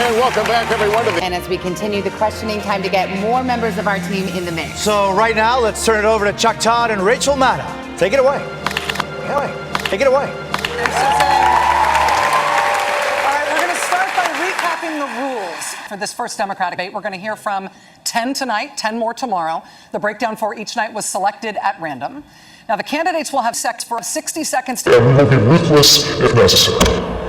And welcome back, everyone, to the... And as we continue the questioning, time to get more members of our team in the mix. So right now, let's turn it over to Chuck Todd and Rachel Maddow. Take it away. Take it away. All right, we're going to start by recapping the rules for this first Democratic debate. We're going to hear from 10 tonight, 10 more tomorrow. The breakdown for each night was selected at random. Now, the candidates will have sex for 60 seconds. And we will be ruthless if necessary.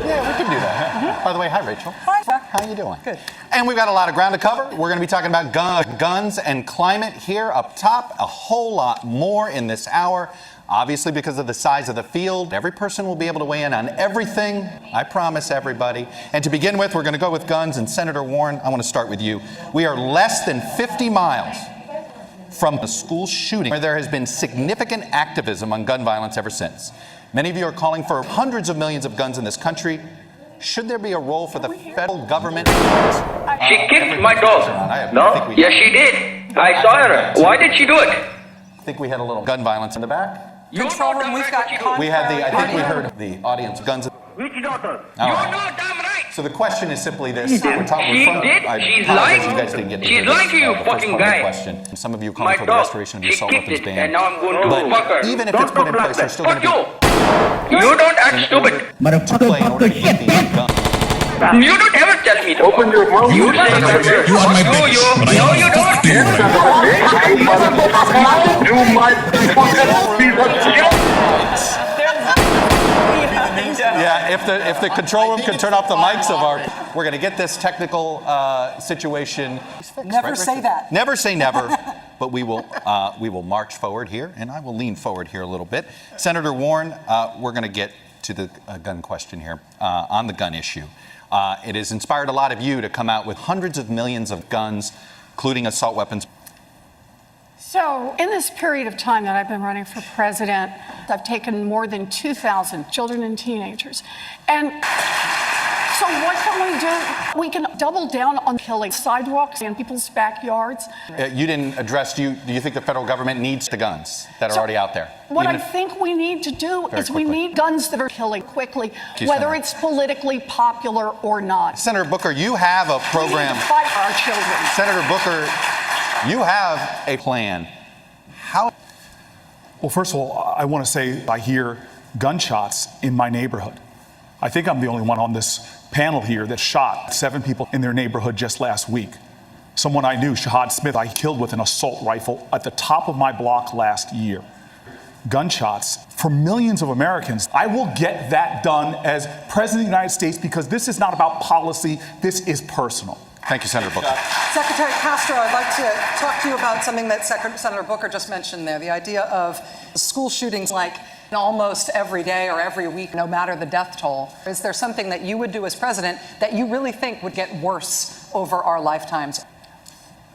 Yeah, we can do that. By the way, hi, Rachel. Hi. How you doing? Good. And we've got a lot of ground to cover. We're going to be talking about guns and climate here up top. A whole lot more in this hour. Obviously, because of the size of the field, every person will be able to weigh in on everything. I promise everybody. And to begin with, we're going to go with guns. And Senator Warren, I want to start with you. We are less than 50 miles from a school shooting where there has been significant activism on gun violence ever since. Many of you are calling for hundreds of millions of guns in this country. Should there be a role for the federal government? She kicked my dog. No? Yes, she did. I saw her. Why did she do it? I think we had a little gun violence in the back. Control room, we've got We had the, I think we heard the audience guns. Which daughter? Oh. You're not damn right. So the question is simply this. She did. She's lying. You guys didn't get She's lying to you, fucking guy. Question. Some of you calling for the dog, restoration of the she assault kicked weapons it, ban. and now I'm going to fuck her. Even if it's put in place, there's still going to be... You don't act stupid. Motherfucker, shit, You don't ever tell me to. Open your mouth. You say that. You are my bitch, but I No, you don't. You might Yeah, if the control room can turn off the mics of our... We're going to get this technical situation fixed. Never say that. Never say never, but we will march forward here, and I will lean forward here a little bit. Senator Warren, we're going to get to the gun question here on the gun issue. It has inspired a lot of you to come out with hundreds of millions of guns, including assault weapons. So in this period of time that I've been running for president, I've taken more than 2,000 children and teenagers. And so what can we do? We can double down on killing sidewalks and people's backyards. You didn't address, do you think the federal government needs the guns that are already out there? What I think we need to do is we need guns that are killing quickly, whether it's politically popular or not. Senator Booker, you have a program. We need to fight for our children. Senator Booker, you have a plan. How? Well, first of all, I want to say I hear gunshots in my neighborhood. I think I'm the only one on this panel here that shot 7 people in their neighborhood just last week. Someone I knew, Shahad Smith, I killed with an assault rifle at the top of my block last year. Gunshots for millions of Americans. I will get that done as President of the United States because this is not about policy, this is personal. Thank you, Senator Booker. Secretary Castro, I'd like to talk to you about something that Senator Booker just mentioned there, the idea of school shootings like almost every day or every week, no matter the death toll. Is there something that you would do as president that you really think would get worse over our lifetimes?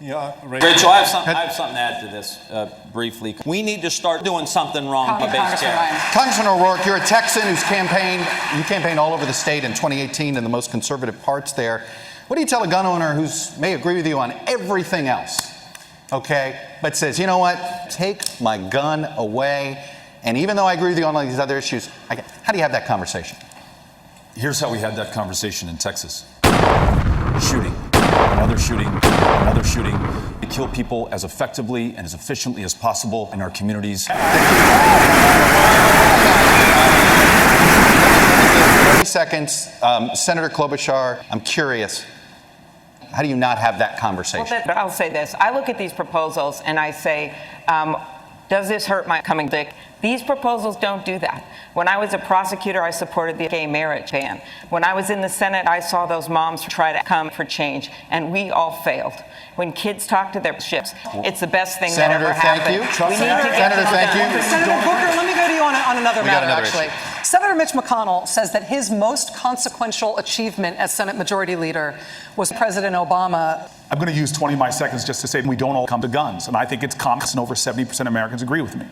Yeah, Rachel, I have something to add to this briefly. We need to start doing something wrong to base care. Congressman O'Rourke, you're a Texan who's you campaigned all over the state in 2018 in the most conservative parts there. What do you tell a gun owner who may agree with you on everything else, okay, but says, you know what, take my gun away, and even though I agree with you on all these other issues, how do you have that conversation? Here's how we had that conversation in Texas. Shooting, another shooting, another shooting. We kill people as effectively and as efficiently as possible in our communities. 30 seconds. Senator Klobuchar, I'm curious. How do you not have that conversation? Well, I'll say this. I look at these proposals and I say, does this hurt my coming dick? These proposals don't do that. When I was a prosecutor, I supported the gay marriage ban. When I was in the Senate, I saw those moms try to come for change, and we all failed. When kids talk to their ships, it's the best thing that ever happened. Senator, thank you. Senator Booker, let me go to you on another matter, actually. Senator Mitch McConnell says that his most consequential achievement as Senate Majority Leader was President Obama. I'm going to use 20 of my seconds just to say we don't all come to guns, and I think it's common, and over 70% of Americans agree with me.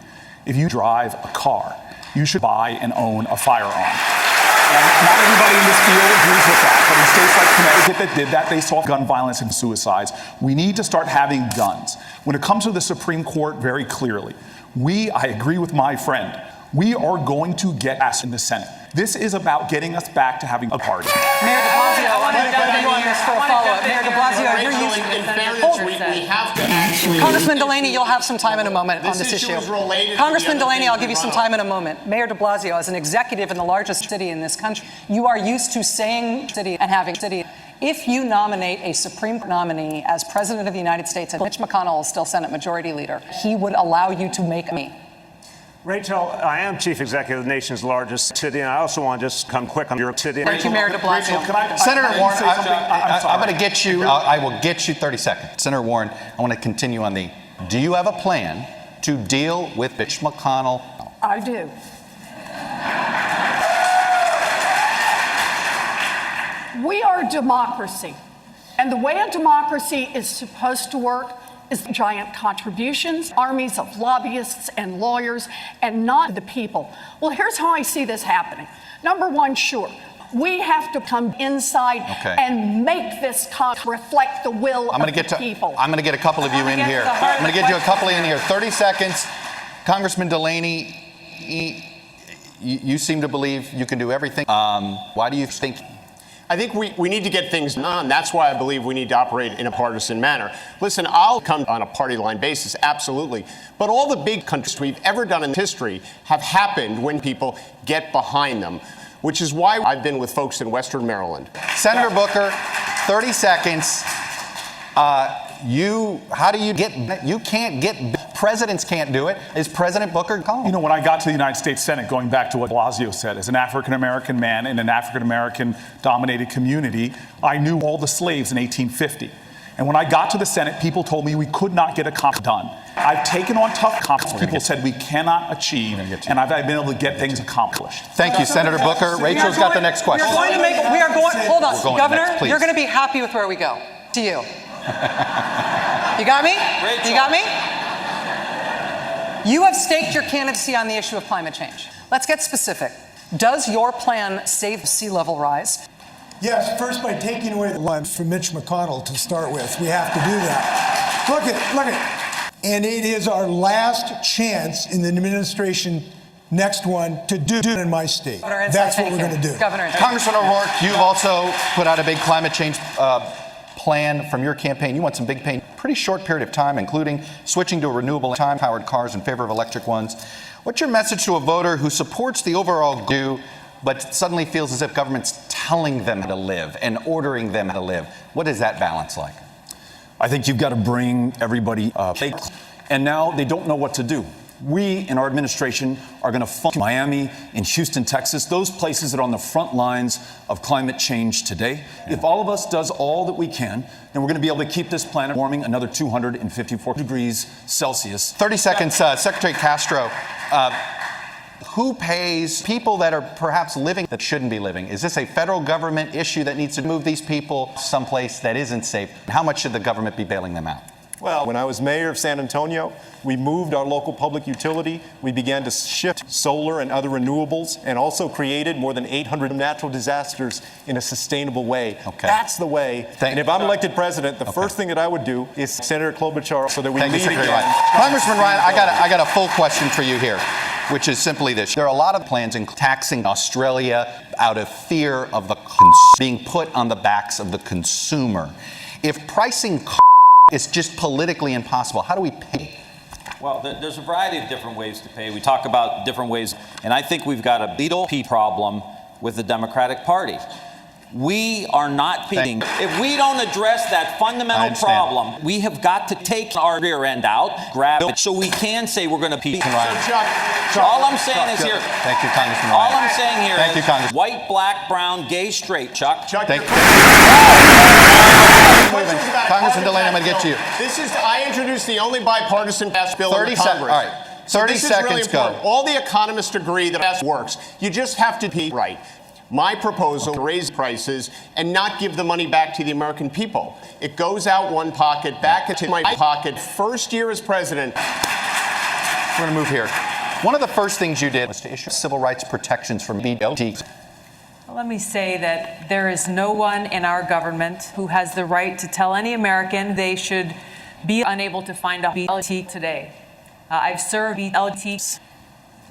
If you drive a car, you should buy and own a firearm. And not everybody in this field agrees with that, but in states like Connecticut that did that, they saw gun violence and suicides. We need to start having guns. When it comes to the Supreme Court, very clearly, I agree with my friend, we are going to get ass in the Senate. This is about getting us back to having a party. Mayor de Blasio, I want to jump in here for a follow-up. Mayor de Blasio, you're Rachel, using... in fairness, we have to actually... Congressman Delaney, you'll have some time in a moment on this issue issue. is related to Congressman the other Delaney, I'll things give you we some brought time in a moment. Mayor de Blasio, as an executive in the largest city in this country, you are used to saying city and having city. If you nominate a Supreme Court nominee as President of the United States and Mitch McConnell is still Senate Majority Leader, he would allow you to make me. Rachel, I am chief executive of the nation's largest city, and I also want to just come quick on your city. Thank you, Mayor de Blasio. Senator Warren, I'm going to get you, I will get you 30 seconds. Senator Warren, I want to continue on the, do you have a plan to deal with Mitch McConnell? I do. We are a democracy, and the way a democracy is supposed to work is giant contributions, armies of lobbyists and lawyers, and not the people. Well, here's how I see this happening. Number one, sure, we have to come inside and make this reflect the will of the people. I'm going to get a couple of you in here. I'm going to get you a couple in here. 30 seconds. Congressman Delaney, you seem to believe you can do everything. Why do you think? I think we need to get things done. That's why I believe we need to operate in a partisan manner. Listen, I'll come on a party line basis, absolutely. But all the big countries we've ever done in history have happened when people get behind them, which is why I've been with folks in Western Maryland. Senator Booker, 30 seconds. How do you get, you can't get, presidents can't do it. Is President Booker calling? You know, when I got to the United States Senate, going back to what Blasio said, as an African-American man in an African-American dominated community, I knew all the slaves in 1850. And when I got to the Senate, people told me we could not get a comp done. I've taken on tough comps people said we cannot achieve, and I've been able to get things accomplished. Thank you, Senator Booker. Rachel's got the next question. Hold on, Governor, you're going to be happy with where we go. To you. You got me? Rachel. You got me? You have staked your candidacy on the issue of climate change. Let's get specific. Does your plan save sea level rise? Yes, first by taking away the line from Mitch McConnell to start with. We have to do that. Look at. And it is our last chance in the administration, next one, to do it in my state. That's what we're going to do. Congressman O'Rourke, you've also put out a big climate change plan from your campaign. You want some big pain, pretty short period of time, including switching to renewable time-powered cars in favor of electric ones. What's your message to a voter who supports the overall goal, but suddenly feels as if government's telling them how to live and ordering them how to live? What is that balance like? I think you've got to bring everybody up. And now they don't know what to do. We in our administration are going to fund Miami and Houston, Texas, those places that are on the front lines of climate change today. If all of us does all that we can, then we're going to be able to keep this planet warming another 254 degrees Celsius. 30 seconds, Secretary Castro. Who pays people that are perhaps living that shouldn't be living? Is this a federal government issue that needs to move these people someplace that isn't safe? How much should the government be bailing them out? Well, when I was mayor of San Antonio, we moved our local public utility. We began to shift solar and other renewables and also created more than 800 natural disasters in a sustainable way. That's the way. And if I'm elected president, the first thing that I would do is Senator Klobuchar so that we lead again. Congressman Ryan, I got a full question for you here, which is simply this. There are a lot of plans in taxing Australia out of fear of the being put on the backs of the consumer. If pricing is just politically impossible, how do we pay? Well, there's a variety of different ways to pay. We talk about different ways, and I think we've got a beetle problem with the Democratic Party. We are not paying. If we don't address that fundamental problem, we have got to take our rear end out, grab it, so we can say we're going to pay. All I'm saying is here. Thank you, Congressman Ryan. All I'm saying here Thank you, is Congressman. white, black, brown, gay, straight. Chuck. Thank you. Congressman Delaney, I'm going to get to you. I introduced the only bipartisan passed bill in Congress. All right. 30 seconds, go. All the economists agree that it works. You just have to be right. My proposal, raise prices and not give the money back to the American people. It goes out one pocket, back into my pocket. First year as president. We're going to move here. One of the first things you did was to issue civil rights protections for BLT. Well, let me say that there is no one in our government who has the right to tell any American they should be unable to find a BLT today. I've served BLTs.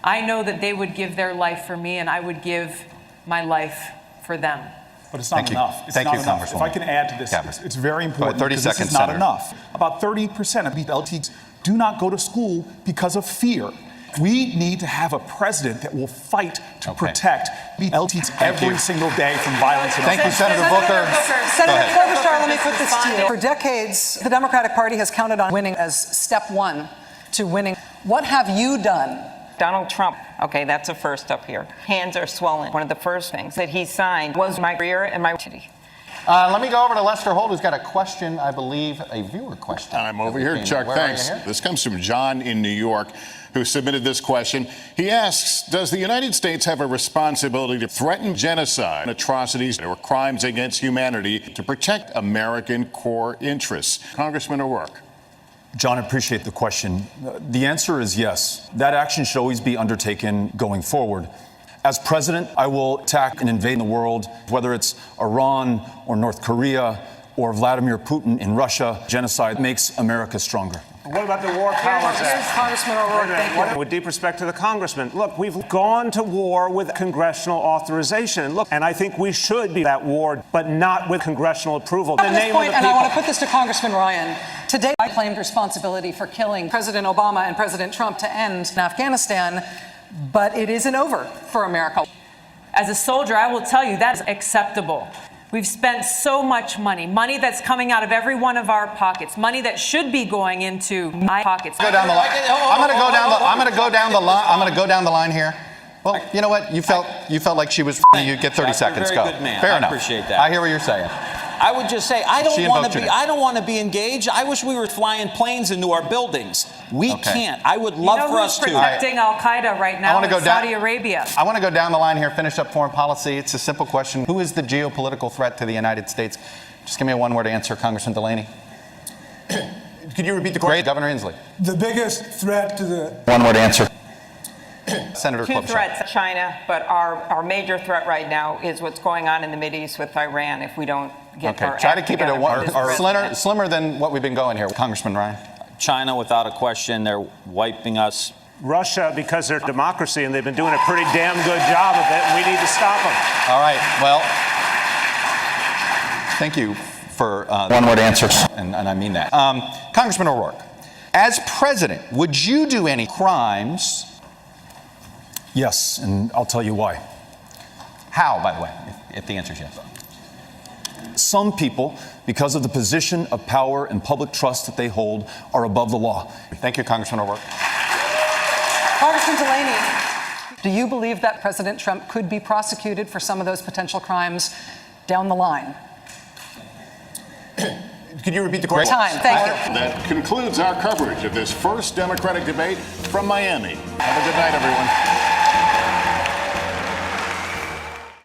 I know that they would give their life for me, and I would give my life for them. But it's not enough. It's Thank not you, enough. Congresswoman. If I can add to this, it's very important. 30 because seconds, this is not Senator. enough. About 30% of LTs do not go to school because of fear. We need to have a president that will fight to protect LTs every single day from violence. Thank you, Senator Booker. Senator Klobuchar, let me put this to you. For decades, the Democratic Party has counted on winning as step one to winning. What have you done? Donald Trump, okay, that's a first up here. Hands are swollen. One of the first things that he signed was my career and my city. Let me go over to Lester Holt, who's got a question, I believe, a viewer question. I'm over here, Chuck. Where Thanks. are you here? This comes from John in New York, who submitted this question. He asks, does the United States have a responsibility to threaten genocide, atrocities, or crimes against humanity to protect American core interests? Congressman O'Rourke. John, I appreciate the question. The answer is yes. That action should always be undertaken going forward. As president, I will attack and invade the world, whether it's Iran or North Korea or Vladimir Putin in Russia. Genocide makes America stronger. What about the War Powers Act? Here's Congressman O'Rourke. Thank you. With deep respect to the congressman, look, we've gone to war with congressional authorization. Look, and I think we should be at war, but not with congressional approval. At this point, and I want to put this to Congressman Ryan. Today, I claimed responsibility for killing President Obama and President Trump to end Afghanistan, but it isn't over for America. As a soldier, I will tell you that is acceptable. We've spent so much money that's coming out of every one of our pockets, money that should be going into my pockets. Go down the line. I'm going to go down the line here. Well, you know what? You felt like she was. You get 30 seconds. You're a Go. very good man. Fair I enough. appreciate that. I hear what you're saying. I would just say I She don't invoked your name. want to be engaged. I wish we were flying planes into our buildings. We can't. I would love for us to. Protecting Al Qaeda right now in Saudi Arabia. I want to go down the line here, finish up foreign policy. It's a simple question. Who is the geopolitical threat to the United States? Just give me a one-word answer, Congressman Delaney. Could you repeat the question? Great, Governor Inslee. The biggest threat to the... One-word answer. Senator Two Klobuchar. threats, China, but our major threat right now is what's going on in the Mideast with Iran if we don't get our Try to act keep it together at one, for this president. slimmer than what we've been going here. Congressman Ryan. China, without a question, they're wiping us. Russia, because they're democracy and they've been doing a pretty damn good job of it, and we need to stop them. All right, well, thank you for one-word answers, and I mean that. Congressman O'Rourke, as president, would you do any crimes? Yes, and I'll tell you why. How, by the way, if the answer is yes? Some people, because of the position of power and public trust that they hold, are above the law. Thank you, Congressman O'Rourke. Congressman Delaney, do you believe that President Trump could be prosecuted for some of those potential crimes down the line? Could you repeat the question? Time. Thank you. That concludes our coverage of this first Democratic debate from Miami. Have a good night, everyone.